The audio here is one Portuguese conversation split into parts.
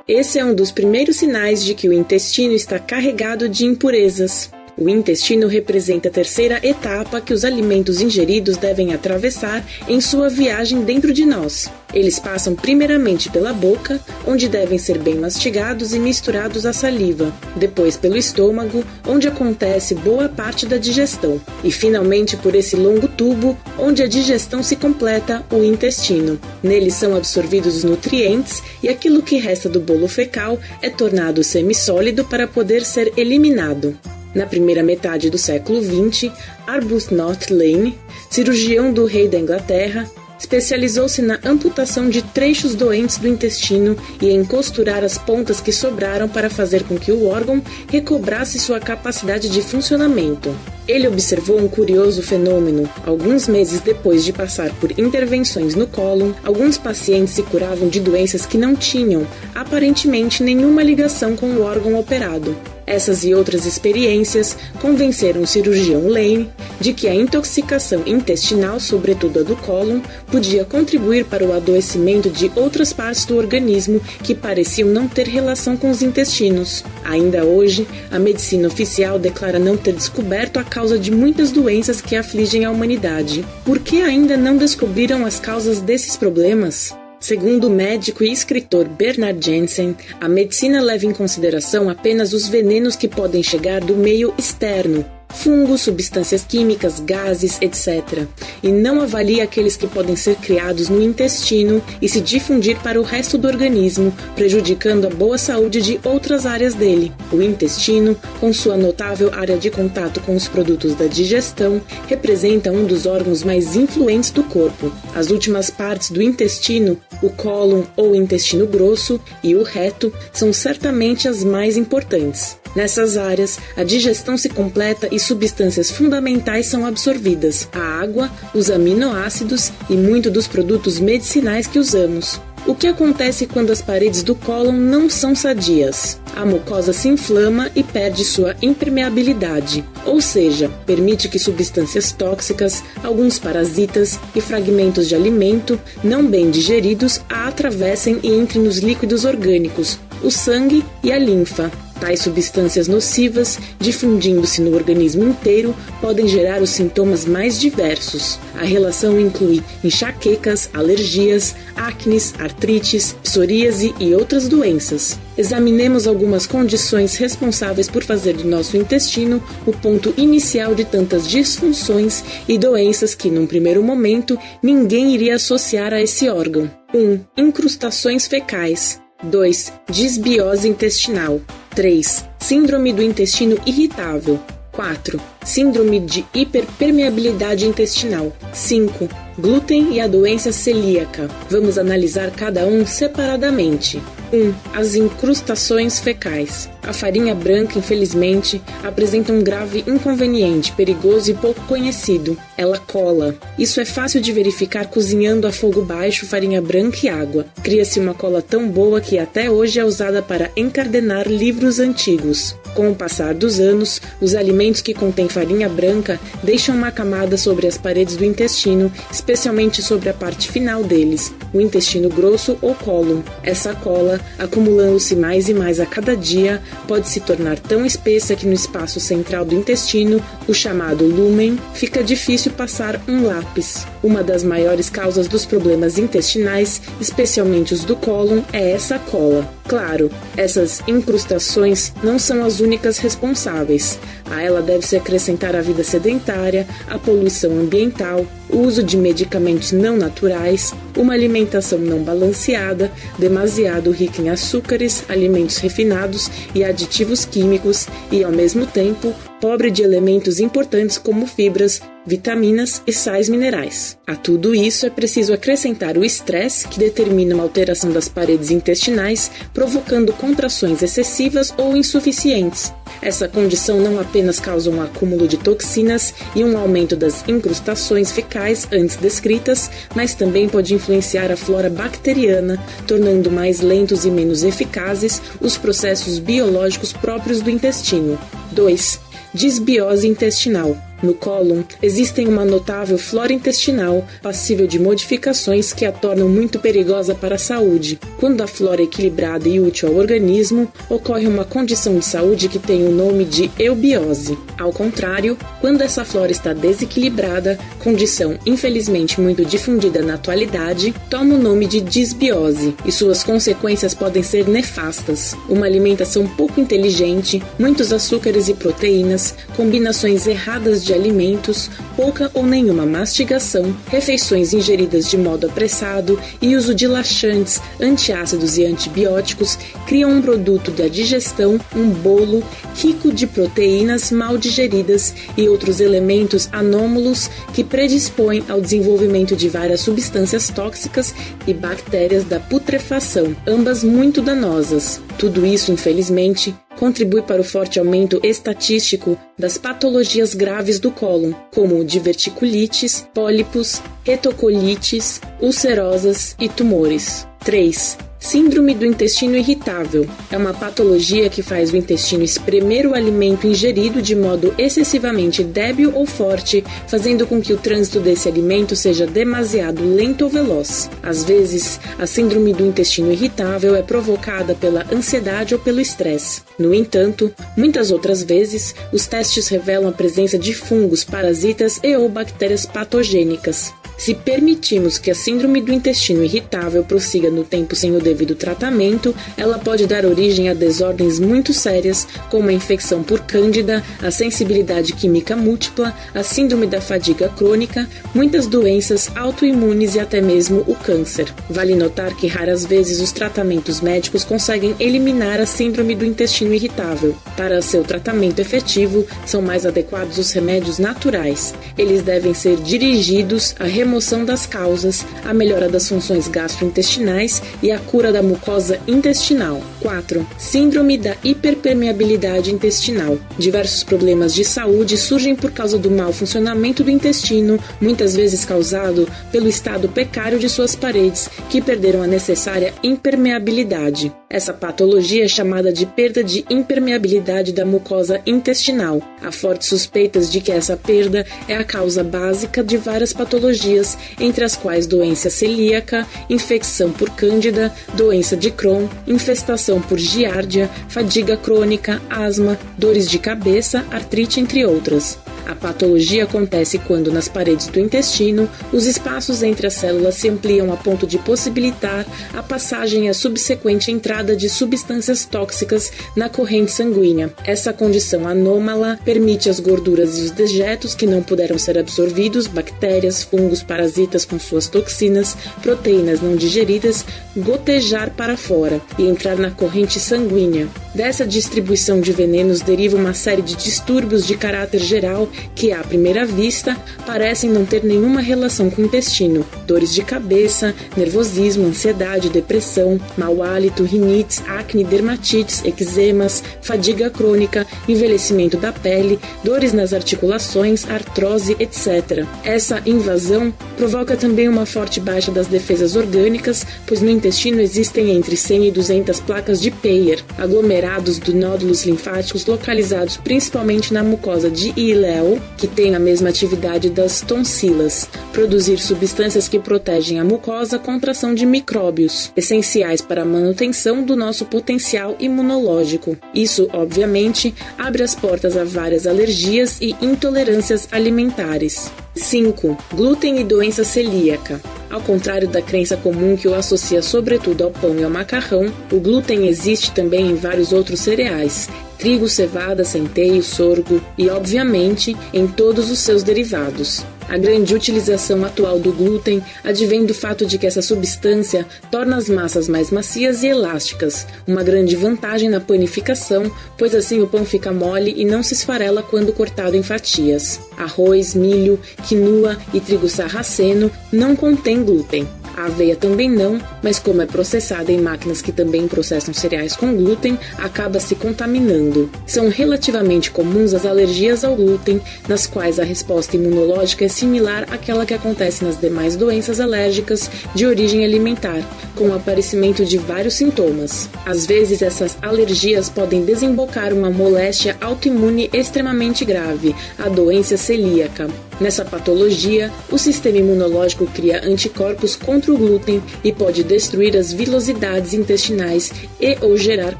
Esse é um dos primeiros sinais de que o intestino está carregado de impurezas. O intestino representa a terceira etapa que os alimentos ingeridos devem atravessar em sua viagem dentro de nós. Eles passam primeiramente pela boca, onde devem ser bem mastigados e misturados à saliva, depois pelo estômago, onde acontece boa parte da digestão, e finalmente por esse longo tubo, onde a digestão se completa, o intestino. Nele são absorvidos os nutrientes e aquilo que resta do bolo fecal é tornado semissólido para poder ser eliminado. Na primeira metade do século XX, Arbuthnot Lane, cirurgião do rei da Inglaterra, especializou-se na amputação de trechos doentes do intestino e em costurar as pontas que sobraram para fazer com que o órgão recobrasse sua capacidade de funcionamento. Ele observou um curioso fenômeno. Alguns meses depois de passar por intervenções no cólon, alguns pacientes se curavam de doenças que não tinham, aparentemente, nenhuma ligação com o órgão operado. Essas e outras experiências convenceram o cirurgião Lane de que a intoxicação intestinal, sobretudo a do cólon, podia contribuir para o adoecimento de outras partes do organismo que pareciam não ter relação com os intestinos. Ainda hoje, a medicina oficial declara não ter descoberto a causa de muitas doenças que afligem a humanidade. Por que ainda não descobriram as causas desses problemas? Segundo o médico e escritor Bernard Jensen, a medicina leva em consideração apenas os venenos que podem chegar do meio externo, fungos, substâncias químicas, gases, etc., e não avalia aqueles que podem ser criados no intestino e se difundir para o resto do organismo, prejudicando a boa saúde de outras áreas dele. O intestino, com sua notável área de contato com os produtos da digestão, representa um dos órgãos mais influentes do corpo. As últimas partes do intestino, o cólon ou intestino grosso e o reto, são certamente as mais importantes. Nessas áreas, a digestão se completa e substâncias fundamentais são absorvidas: a água, os aminoácidos e muito dos produtos medicinais que usamos. O que acontece quando as paredes do cólon não são sadias? A mucosa se inflama e perde sua impermeabilidade, ou seja, permite que substâncias tóxicas, alguns parasitas e fragmentos de alimento não bem digeridos a atravessem e entrem nos líquidos orgânicos, o sangue e a linfa. Tais substâncias nocivas, difundindo-se no organismo inteiro, podem gerar os sintomas mais diversos. A relação inclui enxaquecas, alergias, acnes, artrites, psoríase e outras doenças. Examinemos algumas condições responsáveis por fazer do nosso intestino o ponto inicial de tantas disfunções e doenças que, num primeiro momento, ninguém iria associar a esse órgão. 1. Incrustações fecais. 2. Disbiose intestinal. 3. Síndrome do intestino irritável. 4. Síndrome de hiperpermeabilidade intestinal. 5. Glúten e a doença celíaca. Vamos analisar cada um separadamente. 1. As incrustações fecais. A farinha branca, infelizmente, apresenta um grave inconveniente, perigoso e pouco conhecido. Ela cola. Isso é fácil de verificar cozinhando a fogo baixo farinha branca e água. Cria-se uma cola tão boa que até hoje é usada para encardenar livros antigos. Com o passar dos anos, os alimentos que contêm farinha branca deixam uma camada sobre as paredes do intestino, especialmente sobre a parte final deles, o intestino grosso ou cólon. Essa cola, acumulando-se mais e mais a cada dia, pode se tornar tão espessa que no espaço central do intestino, o chamado lúmen, fica difícil passar um lápis. Uma das maiores causas dos problemas intestinais, especialmente os do cólon, é essa cola. Claro, essas incrustações não são as únicas responsáveis. A ela deve-se acrescentar a vida sedentária, a poluição ambiental, o uso de medicamentos não naturais, uma alimentação não balanceada, demasiado rica em açúcares, alimentos refinados e aditivos químicos e, ao mesmo tempo, pobre de elementos importantes como fibras, vitaminas e sais minerais. A tudo isso é preciso acrescentar o estresse, que determina uma alteração das paredes intestinais, provocando contrações excessivas ou insuficientes. Essa condição não apenas causa um acúmulo de toxinas e um aumento das incrustações fecais antes descritas, mas também pode influenciar a flora bacteriana, tornando mais lentos e menos eficazes os processos biológicos próprios do intestino. 2. Disbiose intestinal. No cólon, existem uma notável flora intestinal passível de modificações que a tornam muito perigosa para a saúde. Quando a flora é equilibrada e útil ao organismo, ocorre uma condição de saúde que tem o nome de eubiose. Ao contrário, quando essa flora está desequilibrada, condição infelizmente muito difundida na atualidade, toma o nome de disbiose, e suas consequências podem ser nefastas. Uma alimentação pouco inteligente, muitos açúcares e proteínas, combinações erradas de alimentos, pouca ou nenhuma mastigação, refeições ingeridas de modo apressado e uso de laxantes, antiácidos e antibióticos criam um produto da digestão, um bolo rico de proteínas mal digeridas e outros elementos anômalos que predispõem ao desenvolvimento de várias substâncias tóxicas e bactérias da putrefação, ambas muito danosas. Tudo isso, infelizmente, contribui para o forte aumento estatístico das patologias graves do cólon, como diverticulites, pólipos, retocolites, ulcerosas e tumores. 3. Síndrome do intestino irritável. É uma patologia que faz o intestino espremer o alimento ingerido de modo excessivamente débil ou forte, fazendo com que o trânsito desse alimento seja demasiado lento ou veloz. Às vezes, a síndrome do intestino irritável é provocada pela ansiedade ou pelo estresse. No entanto, muitas outras vezes, os testes revelam a presença de fungos, parasitas e ou bactérias patogênicas. Se permitirmos que a síndrome do intestino irritável prossiga no tempo sem o devido tratamento, ela pode dar origem a desordens muito sérias, como a infecção por cândida, a sensibilidade química múltipla, a síndrome da fadiga crônica, muitas doenças autoimunes e até mesmo o câncer. Vale notar que raras vezes os tratamentos médicos conseguem eliminar a síndrome do intestino irritável. Para seu tratamento efetivo, são mais adequados os remédios naturais. Eles devem ser dirigidos à remoção das causas, a melhora das funções gastrointestinais e a cura da mucosa intestinal. 4. Síndrome da hiperpermeabilidade intestinal. Diversos problemas de saúde surgem por causa do mau funcionamento do intestino, muitas vezes causado pelo estado precário de suas paredes, que perderam a necessária impermeabilidade. Essa patologia é chamada de perda de impermeabilidade da mucosa intestinal. Há fortes suspeitas de que essa perda é a causa básica de várias patologias, entre as quais doença celíaca, infecção por cândida, doença de Crohn, infestação por giardia, fadiga crônica, asma, dores de cabeça, artrite, entre outras. A patologia acontece quando, nas paredes do intestino, os espaços entre as células se ampliam a ponto de possibilitar a passagem e a subsequente entrada de substâncias tóxicas na corrente sanguínea. Essa condição anômala permite às gorduras e os dejetos que não puderam ser absorvidos, bactérias, fungos, parasitas com suas toxinas, proteínas não digeridas, gotejar para fora e entrar na corrente sanguínea. Dessa distribuição de venenos deriva uma série de distúrbios de caráter geral que, à primeira vista, parecem não ter nenhuma relação com o intestino. Dores de cabeça, nervosismo, ansiedade, depressão, mau hálito, rinites, acne, dermatites, eczemas, fadiga crônica, envelhecimento da pele, dores nas articulações, artrose, etc. Essa invasão provoca também uma forte baixa das defesas orgânicas, pois no intestino existem entre 100 e 200 placas de Peyer, aglomerados de nódulos linfáticos localizados principalmente na mucosa de ileal, que tem a mesma atividade das tonsilas, produzir substâncias que protegem a mucosa contra a ação de micróbios, essenciais para a manutenção do nosso potencial imunológico. Isso, obviamente, abre as portas a várias alergias e intolerâncias alimentares. 5. Glúten e doença celíaca. Ao contrário da crença comum que o associa sobretudo ao pão e ao macarrão, o glúten existe também em vários outros cereais: trigo, cevada, centeio, sorgo e, obviamente, em todos os seus derivados. A grande utilização atual do glúten advém do fato de que essa substância torna as massas mais macias e elásticas, uma grande vantagem na panificação, pois assim o pão fica mole e não se esfarela quando cortado em fatias. Arroz, milho, quinua e trigo sarraceno não contêm glúten. A aveia também não, mas como é processada em máquinas que também processam cereais com glúten, acaba se contaminando. São relativamente comuns as alergias ao glúten, nas quais a resposta imunológica é similar àquela que acontece nas demais doenças alérgicas de origem alimentar, com o aparecimento de vários sintomas. Às vezes, essas alergias podem desembocar uma moléstia autoimune extremamente grave, a doença celíaca. Nessa patologia, o sistema imunológico cria anticorpos contra o glúten e pode destruir as vilosidades intestinais e ou gerar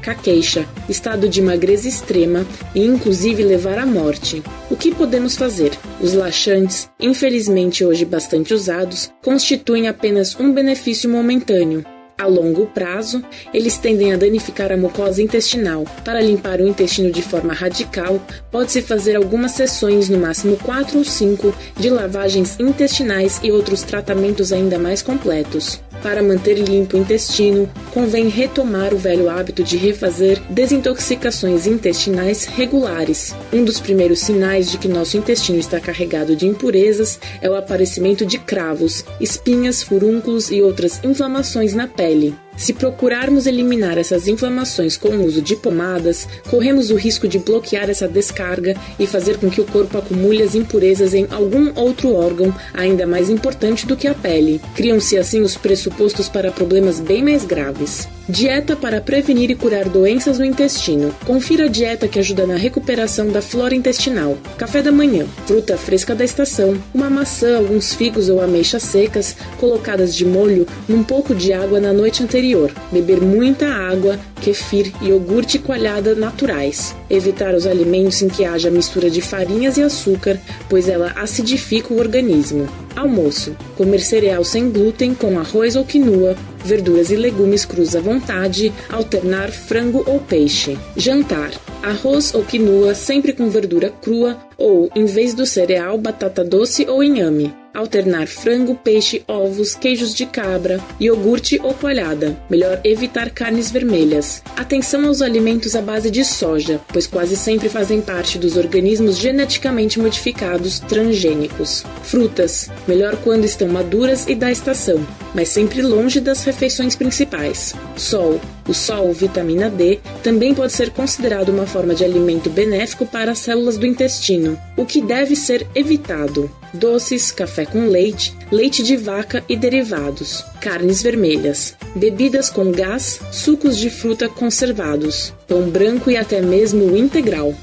caqueixa, estado de magreza extrema e inclusive levar à morte. O que podemos fazer? Os laxantes, infelizmente hoje bastante usados, constituem apenas um benefício momentâneo. A longo prazo, eles tendem a danificar a mucosa intestinal. Para limpar o intestino de forma radical, pode-se fazer algumas sessões, no máximo 4 ou 5, de lavagens intestinais e outros tratamentos ainda mais completos. Para manter limpo o intestino, convém retomar o velho hábito de refazer desintoxicações intestinais regulares. Um dos primeiros sinais de que nosso intestino está carregado de impurezas é o aparecimento de cravos, espinhas, furúnculos e outras inflamações na pele. Se procurarmos eliminar essas inflamações com o uso de pomadas, corremos o risco de bloquear essa descarga e fazer com que o corpo acumule as impurezas em algum outro órgão ainda mais importante do que a pele. Criam-se assim os pressupostos para problemas bem mais graves. Dieta para prevenir e curar doenças no intestino. Confira a dieta que ajuda na recuperação da flora intestinal. Café da manhã. Fruta fresca da estação. Uma maçã, alguns figos ou ameixas secas, colocadas de molho num pouco de água na noite anterior. Beber muita água, kefir e iogurte coalhada naturais. Evitar os alimentos em que haja mistura de farinhas e açúcar, pois ela acidifica o organismo. Almoço. Comer cereal sem glúten com arroz ou quinoa, verduras e legumes crus à vontade, alternar frango ou peixe. Jantar. Arroz ou quinoa sempre com verdura crua ou, em vez do cereal, batata doce ou inhame. Alternar frango, peixe, ovos, queijos de cabra, iogurte ou coalhada. Melhor evitar carnes vermelhas. Atenção aos alimentos à base de soja, pois quase sempre fazem parte dos organismos geneticamente modificados transgênicos. Frutas. Melhor quando estão maduras e da estação, mas sempre longe das refeições principais. Sol. O sol, vitamina D, também pode ser considerado uma forma de alimento benéfico para as células do intestino, o que deve ser evitado. Doces, café com leite, leite de vaca e derivados, carnes vermelhas, bebidas com gás, sucos de fruta conservados, pão branco e até mesmo o integral.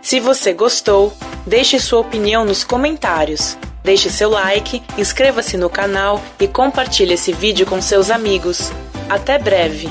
Se você gostou, deixe sua opinião nos comentários. Deixe seu like, inscreva-se no canal e compartilhe esse vídeo com seus amigos. Até breve!